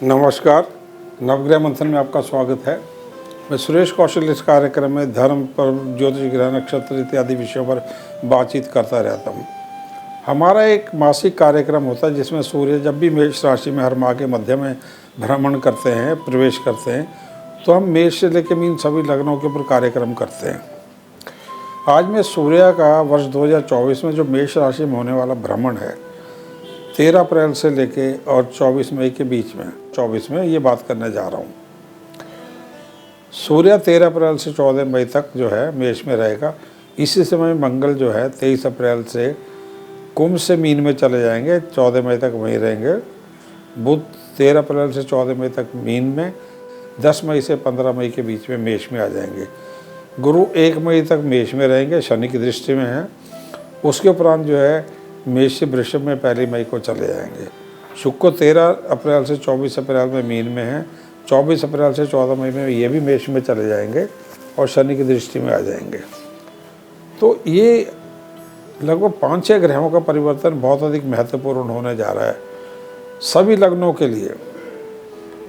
नमस्कार, नवग्रह मंथन में आपका स्वागत है। मैं सुरेश कौशल इस कार्यक्रम में धर्म पर ज्योतिष ग्रह नक्षत्र इत्यादि विषयों पर बातचीत करता रहता हूँ। हमारा एक मासिक कार्यक्रम होता है जिसमें सूर्य जब भी मेष राशि में हर माह के मध्य में भ्रमण करते हैं, प्रवेश करते हैं, तो हम मेष से लेकर मीन सभी लग्नों के ऊपर कार्यक्रम करते हैं। आज मैं सूर्य का वर्ष 2024 में जो मेष राशि में होने वाला भ्रमण है 13 अप्रैल से लेके और 24 मई के बीच में 24 में ये बात करने जा रहा हूँ। सूर्य 13 अप्रैल से 14 मई तक जो है मेष में रहेगा। इसी समय मंगल जो है 23 अप्रैल से कुंभ से मीन में चले जाएंगे, 14 मई तक वहीं रहेंगे। बुध 13 अप्रैल से 14 मई तक मीन में, 10 मई से 15 मई के बीच में मेष में आ जाएंगे। गुरु 1 मई तक मेष में रहेंगे, शनि की दृष्टि में है। उसके उपरांत जो है मेष से वृषभ में 1 मई को चले जाएंगे। शुक्र 13 अप्रैल से 24 अप्रैल में मीन में है, 24 अप्रैल से 14 मई में ये भी मेष में चले जाएंगे और शनि की दृष्टि में आ जाएंगे। तो ये लगभग 5-6 ग्रहों का परिवर्तन बहुत अधिक महत्वपूर्ण होने जा रहा है सभी लग्नों के लिए।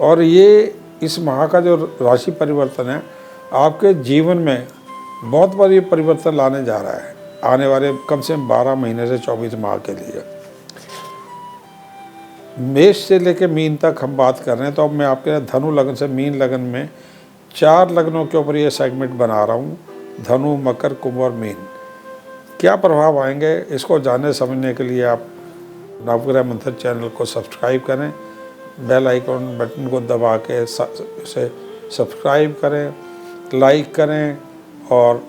और ये इस माह का जो राशि परिवर्तन है आपके जीवन में बहुत बड़ी परिवर्तन लाने जा रहा है आने वाले कम से कम 12 महीने से 24 माह के लिए। मेष से लेकर मीन तक हम बात कर रहे हैं, तो अब मैं आपके धनु लगन से मीन लगन में 4 लग्नों के ऊपर ये सेगमेंट बना रहा हूँ। धनु, मकर, कुंभ और मीन क्या प्रभाव आएंगे, इसको जानने समझने के लिए आप नवग्रह मंथन चैनल को सब्सक्राइब करें, बेल आइकन बटन को दबा के इसे सब्सक्राइब करें, लाइक करें और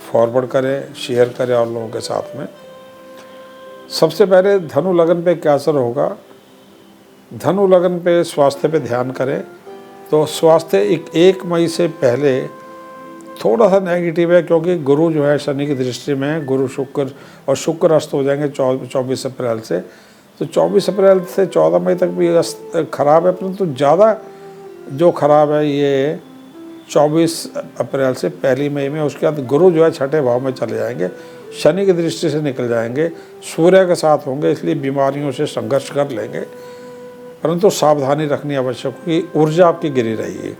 फॉरवर्ड करें, शेयर करें और लोगों के साथ में। सबसे पहले धनु लगन पे क्या असर होगा। धनु लगन पे स्वास्थ्य पे ध्यान करें तो स्वास्थ्य 1 मई से पहले थोड़ा सा नेगेटिव है, क्योंकि गुरु जो है शनि की दृष्टि में है। गुरु शुक्र अस्त हो जाएंगे 24 अप्रैल से। तो 24 अप्रैल से 14 मई तक भी खराब है, परंतु ज़्यादा जो खराब है ये 24 अप्रैल से 1 मई में। उसके बाद गुरु जो है 6ठे भाव में चले जाएंगे, शनि की दृष्टि से निकल जाएंगे, सूर्य के साथ होंगे, इसलिए बीमारियों से संघर्ष कर लेंगे, परंतु सावधानी रखनी आवश्यक होगी। ऊर्जा आपकी गिरी रहेगी।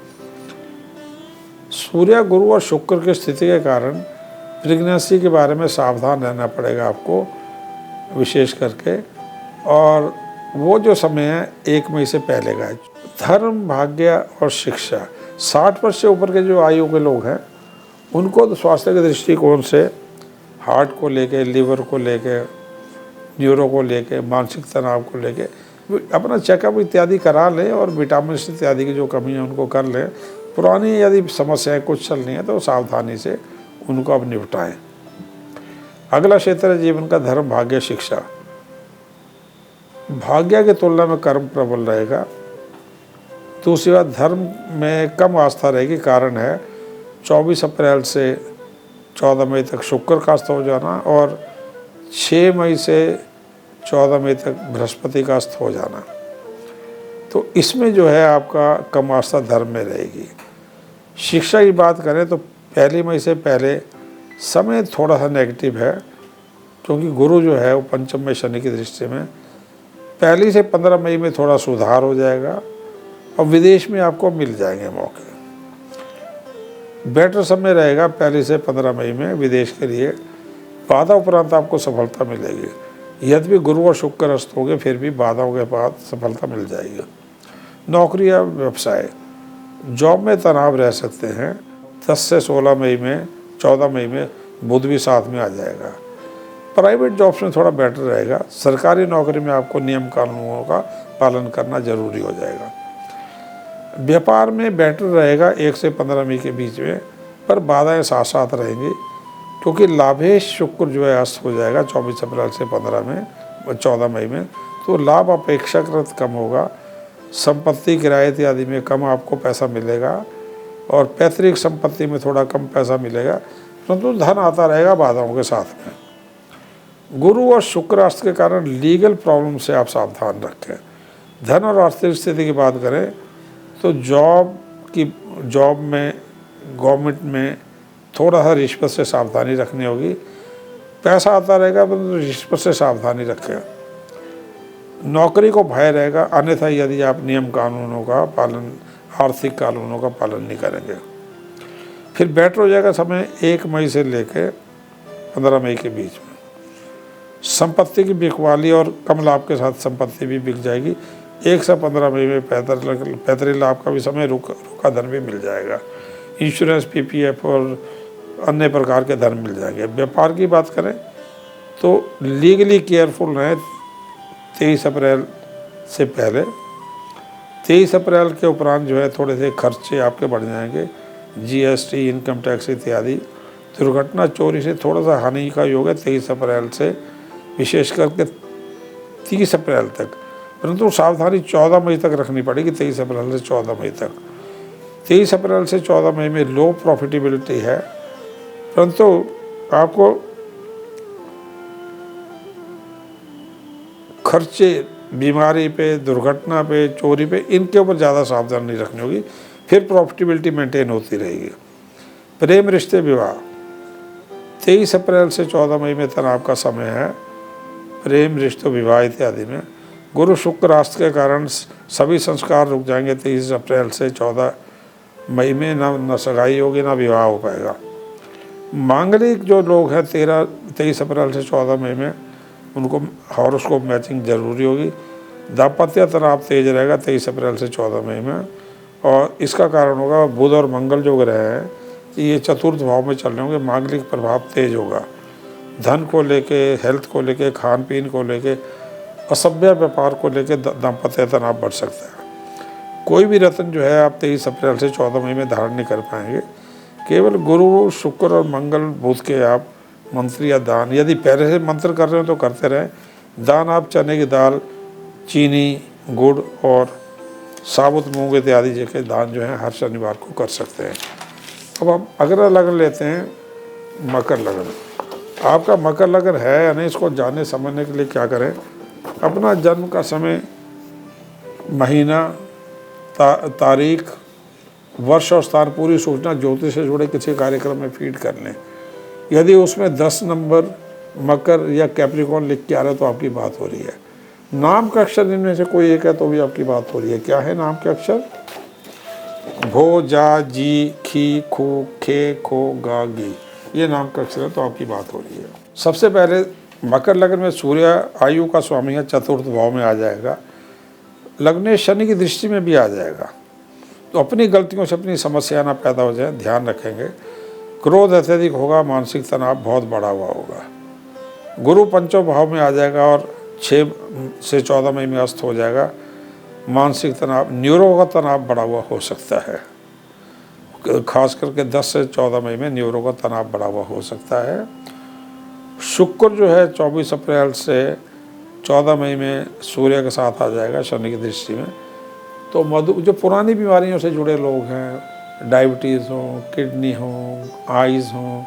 सूर्य, गुरु और शुक्र की स्थिति के कारण प्रेगनेंसी के बारे में सावधान रहना पड़ेगा आपको विशेष करके, और वो जो समय है 1 मई से पहले का है। धर्म, भाग्य और शिक्षा 60 वर्ष से ऊपर के जो आयु के लोग हैं उनको तो स्वास्थ्य के दृष्टिकोण से हार्ट को लेके, लीवर को लेके, न्यूरो को लेके, मानसिक तनाव को लेके अपना चेकअप इत्यादि करा लें और विटामिन इत्यादि की जो कमी है उनको कर लें। पुरानी यदि समस्याएं कुछ चल रही हैं तो सावधानी से उनको अब निपटाएं। अगला क्षेत्र है जीवन का धर्म, भाग्य, शिक्षा। भाग्य की तुलना में कर्म प्रबल रहेगा। दूसरी बात, धर्म में कम आस्था रहेगी। कारण है 24 अप्रैल से 14 मई तक शुक्र का अस्त हो जाना और 6 मई से 14 मई तक बृहस्पति का अस्त हो जाना। तो इसमें जो है आपका कम आस्था धर्म में रहेगी। शिक्षा की बात करें तो 1 मई से पहले समय थोड़ा सा नेगेटिव है, क्योंकि गुरु जो है वो पंचम में शनि की दृष्टि में। 1 से 15 मई में थोड़ा सुधार हो जाएगा और विदेश में आपको मिल जाएंगे मौके। बेटर समय रहेगा 1 से 15 मई में विदेश के लिए। बाधा उपरांत आपको सफलता मिलेगी। यद्यपि गुरु और शुक्र अस्त होंगे फिर भी बाधाओं के बाद सफलता मिल जाएगी। नौकरी या व्यवसाय, जॉब में तनाव रह सकते हैं। 10 से 16 मई में, 14 मई में बुध भी साथ में आ जाएगा। प्राइवेट जॉब्स में थोड़ा बेटर रहेगा। सरकारी नौकरी में आपको नियम कानूनों का पालन करना जरूरी हो जाएगा। व्यापार में बेटर रहेगा 1 से 15 मई के बीच में, पर बाधाएं साथ साथ रहेंगी, क्योंकि लाभेश शुक्र जो है अस्त हो जाएगा 24 अप्रैल से 14 मई में। तो लाभ अपेक्षाकृत कम होगा। संपत्ति, किराए इत्यादि में कम आपको पैसा मिलेगा और पैतृक संपत्ति में थोड़ा कम पैसा मिलेगा, परंतु धन आता रहेगा बाधाओं के साथ में। गुरु और शुक्र अस्त के कारण लीगल प्रॉब्लम से आप सावधान रखें। धन और आर्थिक स्थिति की बात करें तो जॉब में, गवर्नमेंट में थोड़ा सा रिश्वत से सावधानी रखनी होगी। पैसा आता रहेगा परंतु रिश्वत से सावधानी रखें। नौकरी को भय रहेगा, अन्यथा यदि आप नियम कानूनों का पालन, आर्थिक कानूनों का पालन नहीं करेंगे। फिर बेटर हो जाएगा समय 1 मई से लेकर 15 मई के बीच में। संपत्ति की बिकवाली और कम लाभ के साथ संपत्ति भी बिक जाएगी। 1 से 15 मई में पैतृक लाभ का भी समय, रुका धन भी मिल जाएगा। इंश्योरेंस, पीपीएफ और अन्य प्रकार के धन मिल जाएंगे। व्यापार की बात करें तो लीगली केयरफुल रहें 23 अप्रैल से पहले। 23 अप्रैल के उपरांत जो है थोड़े से खर्चे आपके बढ़ जाएंगे, जीएसटी, इनकम टैक्स इत्यादि। दुर्घटना, चोरी से थोड़ा सा हानि का योग है 23 अप्रैल से विशेष करके 30 अप्रैल तक, परंतु सावधानी 14 मई तक रखनी पड़ेगी। 23 अप्रैल से 14 मई तक। 23 अप्रैल से 14 मई में लो प्रॉफिटेबिलिटी है, परंतु आपको खर्चे बीमारी पे, दुर्घटना पे, चोरी पे, इनके ऊपर ज़्यादा सावधानी रखनी होगी, फिर प्रॉफिटेबिलिटी मेंटेन होती रहेगी। प्रेम, रिश्ते, विवाह 23 अप्रैल से 14 मई में तनाव का समय है प्रेम, रिश्तों, विवाह इत्यादि में। गुरु शुक्र राष्ट्र के कारण सभी संस्कार रुक जाएंगे 23 अप्रैल से 14 मई में। न सगाई होगी, ना विवाह हो पाएगा। मांगलिक जो लोग हैं 23 अप्रैल से 14 मई में, उनको हॉरोस्कोप मैचिंग जरूरी होगी। दाम्पत्य तनाव तेज रहेगा 23 अप्रैल से 14 मई में, और इसका कारण होगा बुध और मंगल जो ग्रह हैं ये चतुर्थ भाव में चल रहे होंगे। मांगलिक प्रभाव तेज होगा। धन को लेके, हेल्थ को लेके, खान पीन को लेके, असभ्य व्यापार को लेके दाम्पत्य तनाव बढ़ सकता है। कोई भी रत्न जो है आप 23 अप्रैल से 14 मई में धारण नहीं कर पाएंगे। केवल गुरु, शुक्र और मंगल, बुध के आप मंत्र या दान, यदि पहले से मंत्र कर रहे हो तो करते रहें। दान आप चने की दाल, चीनी, गुड़ और साबुत मूंग इत्यादि जैसे दान जो है हर शनिवार को कर सकते हैं। अब हम अगला लगन लेते हैं, मकर लगन। आपका मकर लगन है या नहीं, इसको जानने समझने के लिए क्या करें, अपना जन्म का समय, महीना, तारीख, वर्ष और स्थान पूरी सूचना ज्योतिष से जुड़े किसी कार्यक्रम में फीड कर लें। यदि उसमें 10 नंबर मकर या कैप्रिकॉर्न लिख के आ रहा है तो आपकी बात हो रही है। नाम का अक्षर इनमें से कोई एक है तो भी आपकी बात हो रही है। क्या है नाम के अक्षर? भो, जा, जी, खी, खू, खे, खो, गा, गी, ये नाम का अक्षर है तो आपकी बात हो रही है। सबसे पहले मकर लगन में सूर्य आयु का स्वामी है, चतुर्थ भाव में आ जाएगा। लग्न शनि की दृष्टि में भी आ जाएगा, तो अपनी गलतियों से अपनी समस्या ना पैदा हो जाए, ध्यान रखेंगे। क्रोध अत्यधिक होगा, मानसिक तनाव बहुत बढ़ा हुआ होगा। गुरु पंचम भाव में आ जाएगा और 6 से 14 मई में अस्त हो जाएगा। मानसिक तनाव, न्यूरो का तनाव बढ़ा हुआ हो सकता है, खास करके 10 से 14 मई में न्यूरो का तनाव बढ़ा हुआ हो सकता है। शुक्र जो है 24 अप्रैल से 14 मई में सूर्य के साथ आ जाएगा शनि की दृष्टि में। तो जो पुरानी बीमारियों से जुड़े लोग हैं, डायबिटीज़ हो, किडनी हो, आइज़ हो,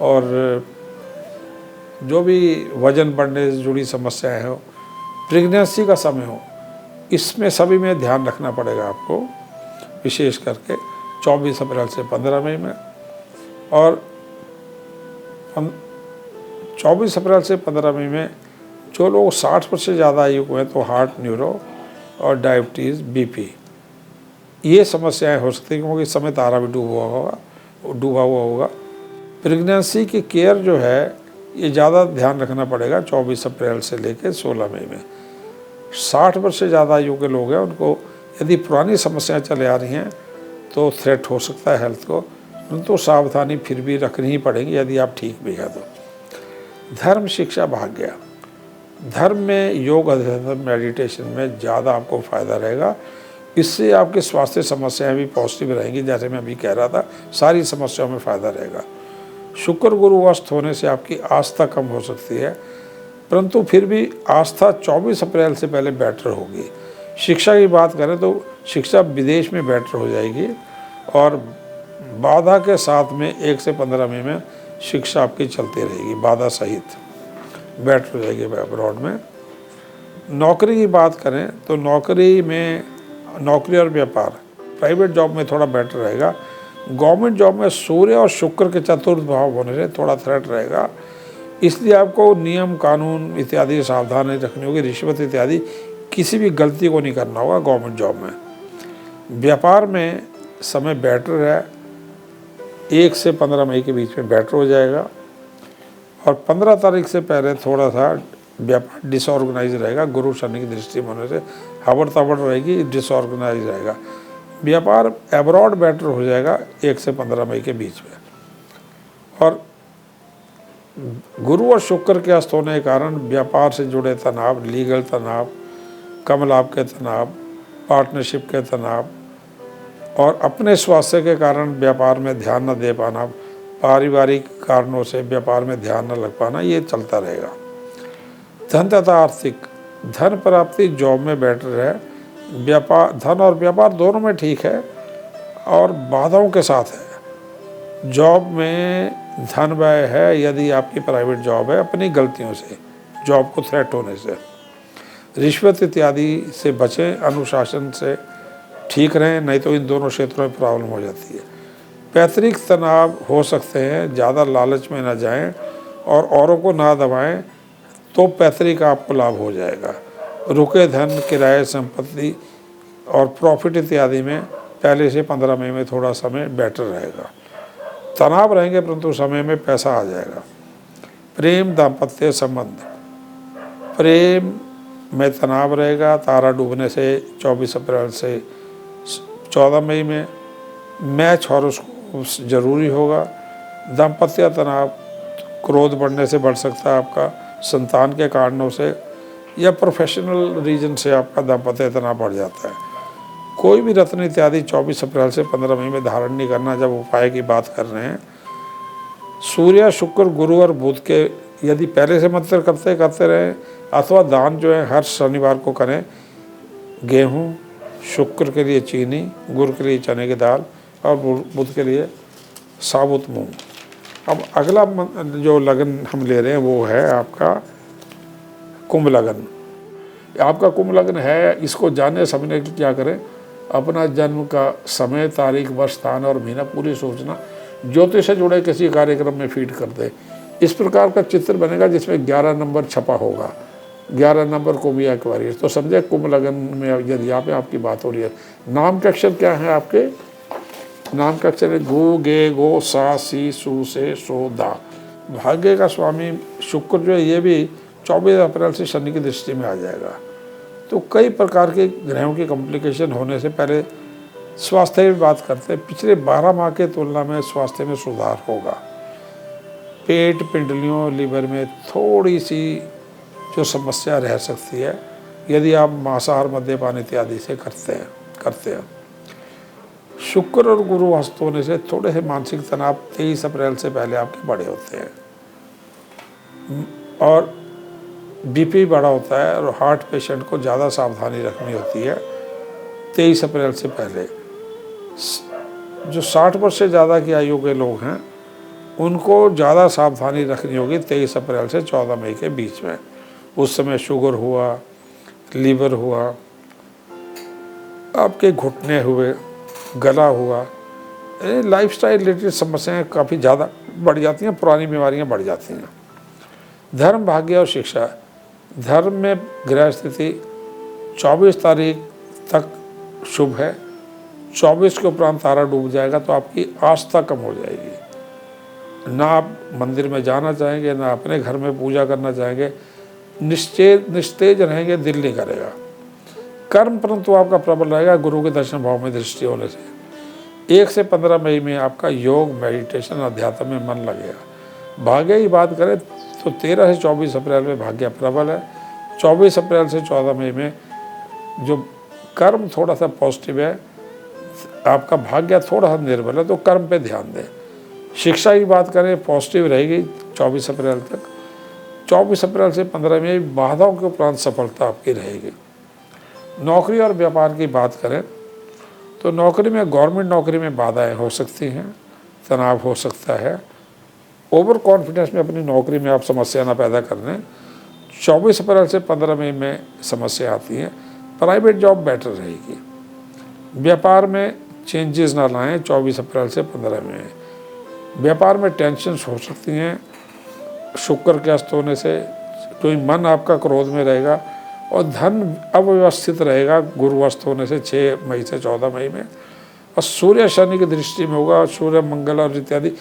और जो भी वजन बढ़ने से जुड़ी समस्याएं हो, प्रेगनेंसी का समय हो, इसमें सभी में ध्यान रखना पड़ेगा आपको, विशेष करके 24 अप्रैल से 15 मई में। और 24 अप्रैल से 15 मई में जो लोग 60 वर्ष से ज़्यादा आयु को हैं तो हार्ट, न्यूरो और डायबिटीज़, बीपी, ये समस्याएं हो सकती हैं, क्योंकि इस समय तारा भी डूबा हुआ होगा। प्रेगनेंसी की केयर जो है ये ज़्यादा ध्यान रखना पड़ेगा 24 अप्रैल से लेकर 16 मई में। 60 वर्ष से ज़्यादा आयु के लोग हैं, उनको यदि पुरानी समस्याएं चले आ रही हैं तो थ्रेट हो सकता है हेल्थ को, परंतु सावधानी फिर भी रखनी ही पड़ेगी यदि आप ठीक भी हैं तो। धर्म, शिक्षा, भाग्य। धर्म में योग, अध्यात्म, मेडिटेशन में ज़्यादा आपको फ़ायदा रहेगा। इससे आपकी स्वास्थ्य समस्याएं भी पॉजिटिव रहेंगी, जैसे मैं अभी कह रहा था, सारी समस्याओं में फ़ायदा रहेगा। शुक्र गुरु अस्त होने से आपकी आस्था कम हो सकती है, परंतु फिर भी आस्था 24 अप्रैल से पहले बेटर होगी। शिक्षा की बात करें तो शिक्षा विदेश में बेटर हो जाएगी, और बाधा के साथ में 1 से 15 मई में शिक्षा आपकी चलती रहेगी, बाधा सहित बेटर हो जाएगी अब्रॉड में। नौकरी की बात करें तो नौकरी और व्यापार, प्राइवेट जॉब में थोड़ा बेटर रहेगा। गवर्नमेंट जॉब में सूर्य और शुक्र के चतुर्थ भाव होने से थोड़ा थ्रेट रहेगा। इसलिए आपको नियम कानून इत्यादि सावधानी रखनी होगी। रिश्वत इत्यादि किसी भी गलती को नहीं करना होगा गवर्नमेंट जॉब में। व्यापार में समय बेटर है, 1 से 15 मई के बीच में बेटर हो जाएगा, और 15 तारीख से पहले थोड़ा सा व्यापार डिसऑर्गेनाइज रहेगा। गुरु शनि की दृष्टि में होने से हबड़ तबड़ रहेगी, डिसऑर्गेनाइज रहेगा। व्यापार एब्रॉड बेटर हो जाएगा 1 से 15 मई के बीच में। और गुरु और शुक्र के अस्त होने के कारण व्यापार से जुड़े तनाव, लीगल तनाव, कम लाभ के तनाव, पार्टनरशिप के तनाव, और अपने स्वास्थ्य के कारण व्यापार में ध्यान न दे पाना, पारिवारिक कारणों से व्यापार में ध्यान न लग पाना, ये चलता रहेगा। धन तथा आर्थिक, धन प्राप्ति जॉब में बेटर है। व्यापार, धन और व्यापार दोनों में ठीक है और बाधाओं के साथ है। जॉब में धन व्यय है यदि आपकी प्राइवेट जॉब है, अपनी गलतियों से, जॉब को थ्रेट होने से। रिश्वत इत्यादि से बचें, अनुशासन से ठीक रहें, नहीं तो इन दोनों क्षेत्रों में प्रॉब्लम हो जाती है। पैतृक तनाव हो सकते हैं, ज़्यादा लालच में न जाएं और औरों को ना दबाएं, तो पैतृक आपको लाभ हो जाएगा। रुके धन, किराए, संपत्ति और प्रॉफिट इत्यादि में पहले से 15 मई में थोड़ा समय बेटर रहेगा। तनाव रहेंगे परंतु समय में पैसा आ जाएगा। प्रेम, दाम्पत्य संबंध, प्रेम में तनाव रहेगा। तारा डूबने से 24 अप्रैल से 14 मई में मैच हॉरोस्कोप जरूरी होगा। दाम्पत्य तनाव, क्रोध बढ़ने से बढ़ सकता है आपका, संतान के कारणों से या प्रोफेशनल रीजन से आपका दाम्पत्य तनाव बढ़ जाता है। कोई भी रत्न इत्यादि 24 अप्रैल से 15 मई में धारण नहीं करना जब उपाय की बात कर रहे हैं। सूर्य, शुक्र, गुरु और बुध के यदि पहले से मंत्र करते रहें अथवा दान जो है हर शनिवार को करें। गेहूँ, शुक्र के लिए चीनी, गुरु के लिए चने की दाल और बुध के लिए साबुत मूंग। अब अगला जो लगन हम ले रहे हैं वो है आपका कुंभ लगन। आपका कुंभ लगन है, इसको जानने समझने की क्या करें, अपना जन्म का समय, तारीख, वर्ष, स्थान और महीना पूरी सोचना, ज्योतिष से जुड़े किसी कार्यक्रम में फीड कर दे। इस प्रकार का चित्र बनेगा जिसमें 11 नंबर छपा होगा, 11 नंबर को भी एक बार, तो समझे कुंभ लगन में यदि यहाँ पे आपकी बात हो रही है। नाम के अक्षर क्या है आपके? नाम का अक्षर है गो, गे, गो, सा, सी, सू, से, सो, दा। भाग्य का स्वामी शुक्र जो है ये भी 24 अप्रैल से शनि की दृष्टि में आ जाएगा। तो कई प्रकार के ग्रहों की कॉम्प्लिकेशन होने से पहले स्वास्थ्य की बात करते हैं। पिछले 12 माह के तुलना में स्वास्थ्य में सुधार होगा। पेट, पिंडलियों, लीवर में थोड़ी सी जो समस्या रह सकती है यदि आप मांसाहार, मद्यपान इत्यादि से करते हैं। शुक्र और गुरु हस्त होने से थोड़े से मानसिक तनाव 23 अप्रैल से पहले आपके बड़े होते हैं, और बीपी बड़ा होता है और हार्ट पेशेंट को ज़्यादा सावधानी रखनी होती है 23 अप्रैल से पहले। जो 60 वर्ष से ज़्यादा की आयु के लोग हैं उनको ज़्यादा सावधानी रखनी होगी 23 अप्रैल से 14 मई के बीच में। उस समय शुगर हुआ, लीवर हुआ, आपके घुटने हुए, गला हुआ, लाइफस्टाइल रिलेटेड समस्याएं काफ़ी ज़्यादा बढ़ जाती हैं, पुरानी बीमारियां बढ़ जाती हैं। धर्म, भाग्य और शिक्षा, धर्म में ग्रह स्थिति 24 तारीख तक शुभ है। 24 के उपरांत तारा डूब जाएगा तो आपकी आस्था कम हो जाएगी, ना आप मंदिर में जाना चाहेंगे, ना अपने घर में पूजा करना चाहेंगे, निस्तेज रहेंगे, दिल नहीं करेगा। कर्म परंतु आपका प्रबल रहेगा गुरु के दर्शन भाव में दृष्टि होने से। 1 से 15 मई में आपका योग, मेडिटेशन, अध्यात्म में मन लगेगा। भाग्य की बात करें तो 13 से 24 अप्रैल में भाग्य प्रबल है। 24 अप्रैल से 14 मई में जो कर्म थोड़ा सा पॉजिटिव है, आपका भाग्य थोड़ा सा निर्बल है, तो कर्म पे ध्यान दें। शिक्षा की बात करें पॉजिटिव रहेगी 24 अप्रैल तक। 24 अप्रैल से 15 मई बाधाओं के उपरांत सफलता आपकी रहेगी। नौकरी और व्यापार की बात करें तो नौकरी में, गवर्नमेंट नौकरी में बाधाएं हो सकती हैं, तनाव हो सकता है। ओवर कॉन्फिडेंस में अपनी नौकरी में आप समस्या ना पैदा कर लें। 24 अप्रैल से 15 मई में समस्या आती है। प्राइवेट जॉब बेटर रहेगी। व्यापार में चेंजेस ना लाएं 24 अप्रैल से 15 मई। व्यापार में टेंशन हो सकती हैं, शुक्र के अस्त होने से, क्योंकि मन आपका क्रोध में रहेगा, और धन अव्यवस्थित रहेगा गुरु अस्त होने से 6 मई से 14 मई में, और सूर्य शनि की दृष्टि में होगा, सूर्य मंगल और इत्यादि,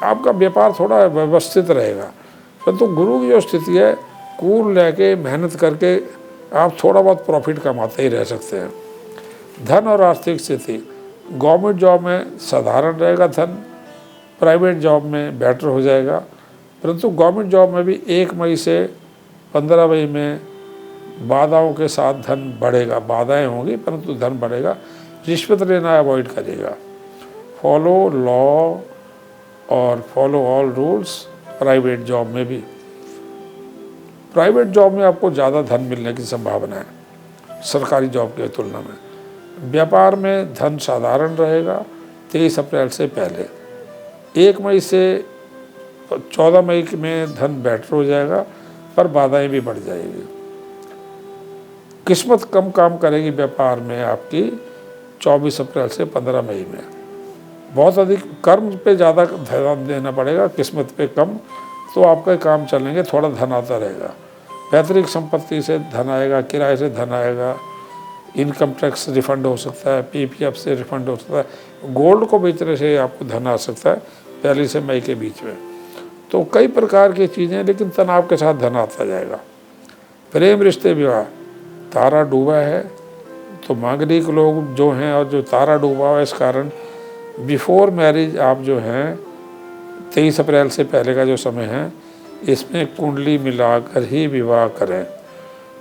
आपका व्यापार थोड़ा व्यवस्थित रहेगा। परंतु गुरु की जो स्थिति है, कूल लेके मेहनत करके आप थोड़ा बहुत प्रॉफिट कमाते ही रह सकते हैं। धन और आर्थिक स्थिति, गवर्नमेंट जॉब में साधारण रहेगा धन, प्राइवेट जॉब में बेटर हो जाएगा, परंतु गवर्नमेंट जॉब में भी 1 मई से 15 मई में बाधाओं के साथ धन बढ़ेगा। बाधाएं होंगी परंतु धन बढ़ेगा। रिश्वत लेना अवॉइड करिएगा। फॉलो लॉ और follow all rules private job में भी। प्राइवेट जॉब में आपको ज़्यादा धन मिलने की संभावना है सरकारी जॉब की तुलना में। व्यापार में धन साधारण रहेगा 23 अप्रैल से पहले। 1 मई से 14 मई में धन बेटर हो जाएगा, पर बाधाएं भी बढ़ जाएगी। किस्मत कम काम करेगी व्यापार में आपकी 24 अप्रैल से 15 मई में। बहुत अधिक कर्म पे ज़्यादा ध्यान देना पड़ेगा, किस्मत पे कम, तो आपका काम चलेंगे, थोड़ा धन आता रहेगा। पैतृक संपत्ति से धन आएगा, किराए से धन आएगा, इनकम टैक्स रिफंड हो सकता है, पीपीएफ से रिफंड हो सकता है, गोल्ड को बेचने से आपको धन आ सकता है 1 से मई के बीच में। तो कई प्रकार की चीज़ें, लेकिन तनाव के साथ धन आता जाएगा। प्रेम रिश्ते विवाह, तारा डूबा है तो मांगलिक लोग जो हैं, और जो तारा डूबा हुआ है इस कारण बिफोर मैरिज आप जो हैं 23 अप्रैल से पहले का जो समय है, इसमें कुंडली मिलाकर ही विवाह करें।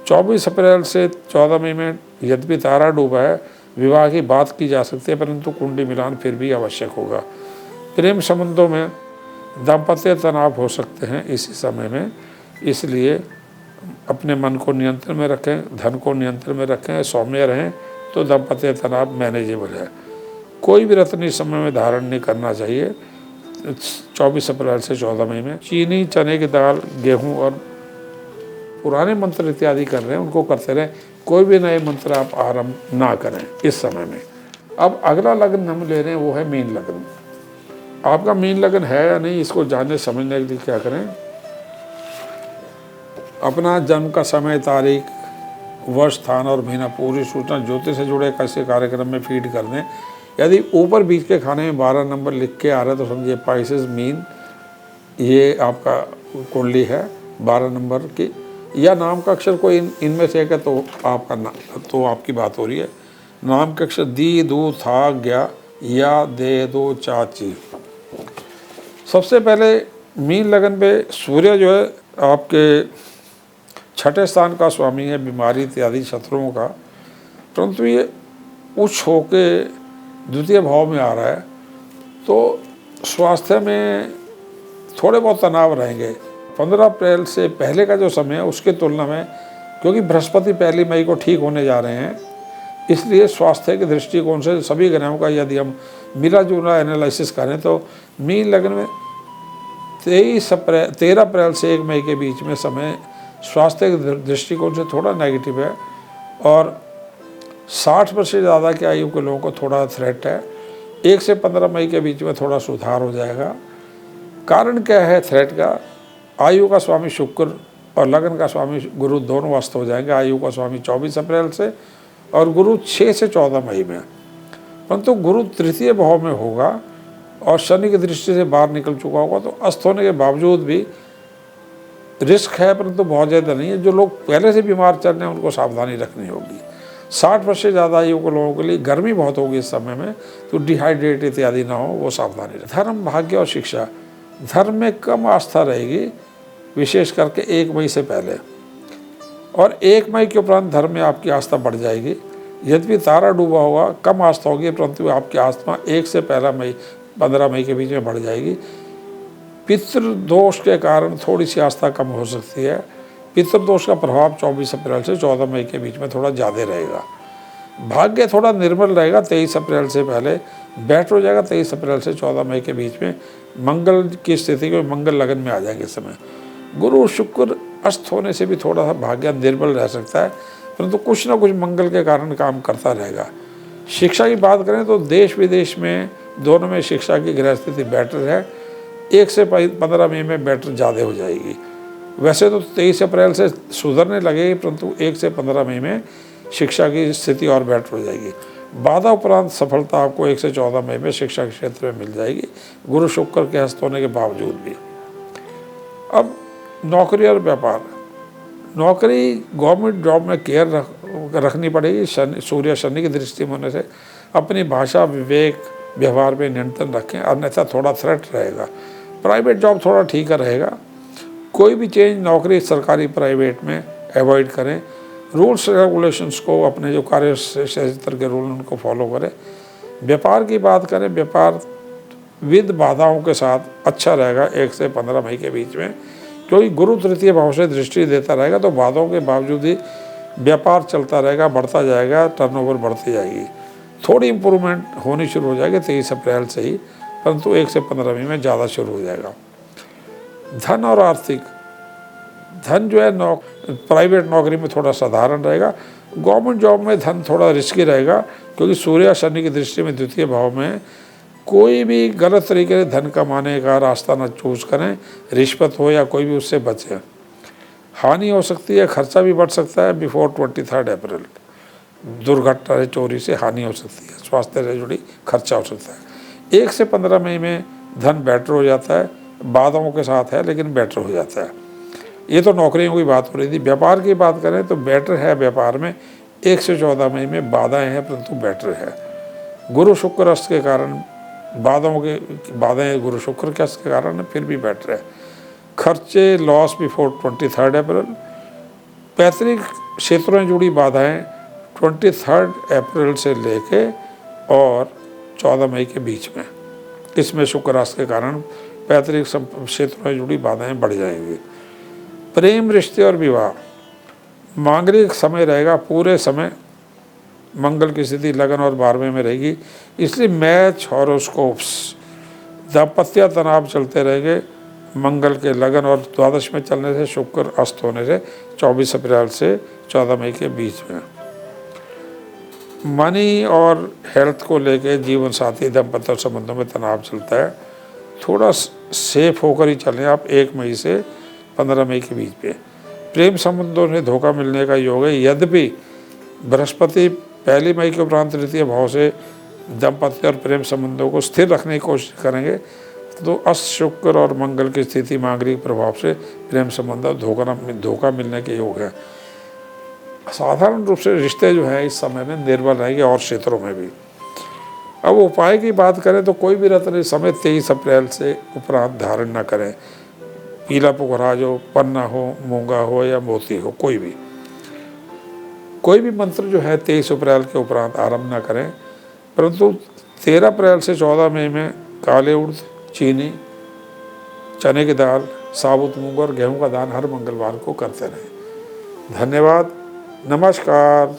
24 अप्रैल से 14 मई में यद्यपि तारा डूबा है, विवाह की बात की जा सकती है, परंतु कुंडली मिलान फिर भी आवश्यक होगा। प्रेम संबंधों में दाम्पत्य तनाव हो सकते हैं इसी समय में, इसलिए अपने मन को नियंत्रण में रखें, धन को नियंत्रण में रखें, सौम्य रहें, तो दाम्पत्य तनाव मैनेजेबल है। कोई भी रत्न इस समय में धारण नहीं करना चाहिए 24 अप्रैल से 14 मई में। चीनी, चने की दाल, गेहूं और पुराने मंत्र इत्यादि कर रहे हैं उनको करते रहें। कोई भी नए मंत्र आप आरंभ ना करें इस समय में। अब अगला लग्न हम ले रहे हैं, वो है मीन लग्न। आपका मीन लग्न है या नहीं, इसको जानने समझने के लिए क्या करें, अपना जन्म का समय, तारीख, वर्ष, स्थान और महीना पूरी सूचना ज्योतिष से जुड़े कैसे कार्यक्रम में फीड कर दें। यदि ऊपर बीच के खाने में 12 नंबर लिख के आ रहा है तो समझिए पाइसेस मीन, ये आपका कुंडली है 12 नंबर की, या नाम का अक्षर कोई इनमें से है तो आपका तो आपकी बात हो रही है। नाम के अक्षर दी, दू, था, गया, या, दे, दो, चा, ची। सबसे पहले मीन लगन पे सूर्य जो है आपके 6ठे स्थान का स्वामी है, बीमारी इत्यादि शत्रुओं का, परंतु ये उच्च होके 2य भाव में आ रहा है, तो स्वास्थ्य में थोड़े बहुत तनाव रहेंगे। 15 अप्रैल से पहले का जो समय है उसके तुलना में, क्योंकि बृहस्पति 1 मई को ठीक होने जा रहे हैं, इसलिए स्वास्थ्य के दृष्टिकोण से सभी ग्रहों का यदि हम मिला जुला एनालिसिस करें तो मीन लग्न में 13 अप्रैल से 1 मई के बीच में समय स्वास्थ्य के दृष्टिकोण से थोड़ा नेगेटिव है, और 60 वर्ष से ज़्यादा की आयु के लोगों को थोड़ा थ्रेट है। 1 से 15 मई के बीच में थोड़ा सुधार हो जाएगा। कारण क्या है थ्रेट का? आयु का स्वामी शुक्र और लगन का स्वामी गुरु दोनों अस्त हो जाएंगे। आयु का स्वामी 24 अप्रैल से और गुरु 6 से 14 मई में, परंतु गुरु 3य भाव में होगा और शनि की दृष्टि से बाहर निकल चुका होगा, तो अस्त होने के बावजूद भी रिस्क है, परंतु बहुत ज़्यादा नहीं है। जो लोग पहले से बीमार चल रहे हैं उनको सावधानी रखनी होगी। 60 वर्ष से ज़्यादा आयु के लोगों के लिए गर्मी बहुत होगी इस समय में, तो डिहाइड्रेट इत्यादि ना हो, वो सावधानी रखें। धर्म, भाग्य और शिक्षा, धर्म में कम आस्था रहेगी विशेष करके 1 मई से पहले, और 1 मई के उपरांत धर्म में आपकी आस्था बढ़ जाएगी। यद्यपि तारा डूबा होगा, कम आस्था होगी, परंतु आपकी आस्था 1 से 15 मई के बीच में बढ़ जाएगी। पितृदोष के कारण थोड़ी सी आस्था कम हो सकती है। पितृदोष का प्रभाव 24 अप्रैल से 14 मई के बीच में थोड़ा ज़्यादा रहेगा। भाग्य थोड़ा निर्मल रहेगा 23 अप्रैल से पहले, बेटर हो जाएगा 23 अप्रैल से 14 मई के बीच में। मंगल की स्थिति को मंगल लगन में आ जाएंगे इस समय। गुरु शुक्र अस्त होने से भी थोड़ा सा भाग्य निर्बल रह सकता है, परंतु कुछ ना कुछ मंगल के कारण काम करता रहेगा। शिक्षा की बात करें तो देश विदेश में दोनों में शिक्षा की ग्रह स्थिति बेटर है। 1 से 15 मई में बेटर ज़्यादा हो जाएगी। वैसे तो 23 अप्रैल से सुधरने लगेगी, परंतु 1 से 15 मई में शिक्षा की स्थिति और बेटर हो जाएगी। बाधा उपरांत सफलता आपको 1 से 14 मई में शिक्षा के क्षेत्र में मिल जाएगी, गुरु शुक्र के हस्त होने के बावजूद भी। अब नौकरी और व्यापार, नौकरी गवर्नमेंट जॉब में केयर रखनी पड़ेगी। सूर्य शनि की दृष्टि में होने से अपनी भाषा विवेक व्यवहार में नियंत्रण रखें, अन्यथा थोड़ा थ्रेट रहेगा। प्राइवेट जॉब थोड़ा ठीक रहेगा। कोई भी चेंज नौकरी सरकारी प्राइवेट में अवॉइड करें। रूल्स रेगुलेशंस को, अपने जो कार्य क्षेत्र के रूल उनको फॉलो करें। व्यापार की बात करें, व्यापार विद बाधाओं के साथ अच्छा रहेगा 1 से 15 मई के बीच में, क्योंकि गुरु तृतीय भाव से दृष्टि देता रहेगा, तो बाधाओं के बावजूद ही व्यापार चलता रहेगा, बढ़ता जाएगा, टर्नओवर बढ़ती जाएगी। थोड़ी इम्प्रूवमेंट होनी शुरू हो जाएगी 23 अप्रैल से ही, परंतु 1 से 15 मई में ज़्यादा शुरू हो जाएगा। धन और आर्थिक, धन जो है प्राइवेट नौकरी में थोड़ा साधारण रहेगा। गवर्नमेंट जॉब में धन थोड़ा रिस्की रहेगा, क्योंकि सूर्य शनि की दृष्टि में द्वितीय भाव में। कोई भी गलत तरीके से धन कमाने का रास्ता न चूज करें, रिश्वत हो या कोई भी, उससे बचें। हानि हो सकती है, खर्चा भी बढ़ सकता है बिफोर 23 अप्रैल। दुर्घटना से, चोरी से हानि हो सकती है, स्वास्थ्य से जुड़ी खर्चा हो सकता है। 1 से 15 मई में धन बेटर हो जाता है, बाधाओं के साथ है लेकिन बेटर हो जाता है। ये तो नौकरियों की बात हो रही थी। व्यापार की बात करें तो बेटर है व्यापार में, 1 से 14 मई में बाधाएं हैं परंतु बेटर है। गुरु शुक्र अस्त के कारण बाधाएं गुरु शुक्र के अस्त के कारण है, फिर भी बेटर है। खर्चे लॉस बिफोर 23 अप्रैल। पैतृक क्षेत्रों में जुड़ी बाधाएं 23 अप्रैल से लेके और 14 मई के बीच में, इसमें शुक्र राशि के कारण पैतृक क्षेत्रों में जुड़ी बाधाएं बढ़ जाएंगी। प्रेम, रिश्ते और विवाह, मांगलिक समय रहेगा, पूरे समय मंगल की स्थिति लगन और 12वें में रहेगी, इसलिए मैच, हॉरोस्कोप्स, दाम्पत्य तनाव चलते रहेंगे। मंगल के लगन और द्वादश में चलने से, शुक्र अस्त होने से 24 अप्रैल से 14 मई के बीच में। मनी और हेल्थ को लेके जीवन साथी दाम्पत्य संबंधों में तनाव चलता है, थोड़ा सेफ होकर ही चलें आप 1 मई से 15 मई के बीच में। प्रेम संबंधों में धोखा मिलने का योग है, यद्यपि बृहस्पति 1 मई के उपरांत तृतीय भाव से दाम्पत्य और प्रेम संबंधों को स्थिर रखने की कोशिश करेंगे, तो अस्त शुक्र और मंगल की स्थिति मांगलिक प्रभाव से प्रेम संबंध धोखा मिलने के योग है। साधारण रूप से रिश्ते जो हैं इस समय में निर्बल रहेंगे और क्षेत्रों में भी। अब उपाय की बात करें तो कोई भी रत्न इस समय 23 अप्रैल से उपरांत धारण न करें। पीला पुखराज हो, पन्ना हो, मूंगा हो या मोती हो, कोई भी मंत्र जो है 23 अप्रैल के उपरांत आरंभ न करें, परंतु 13 अप्रैल से 14 मई में काले उड़द, चीनी, चने की दाल, साबुत मूंग और गेहूं का दान हर मंगलवार को करते रहें। धन्यवाद, नमस्कार।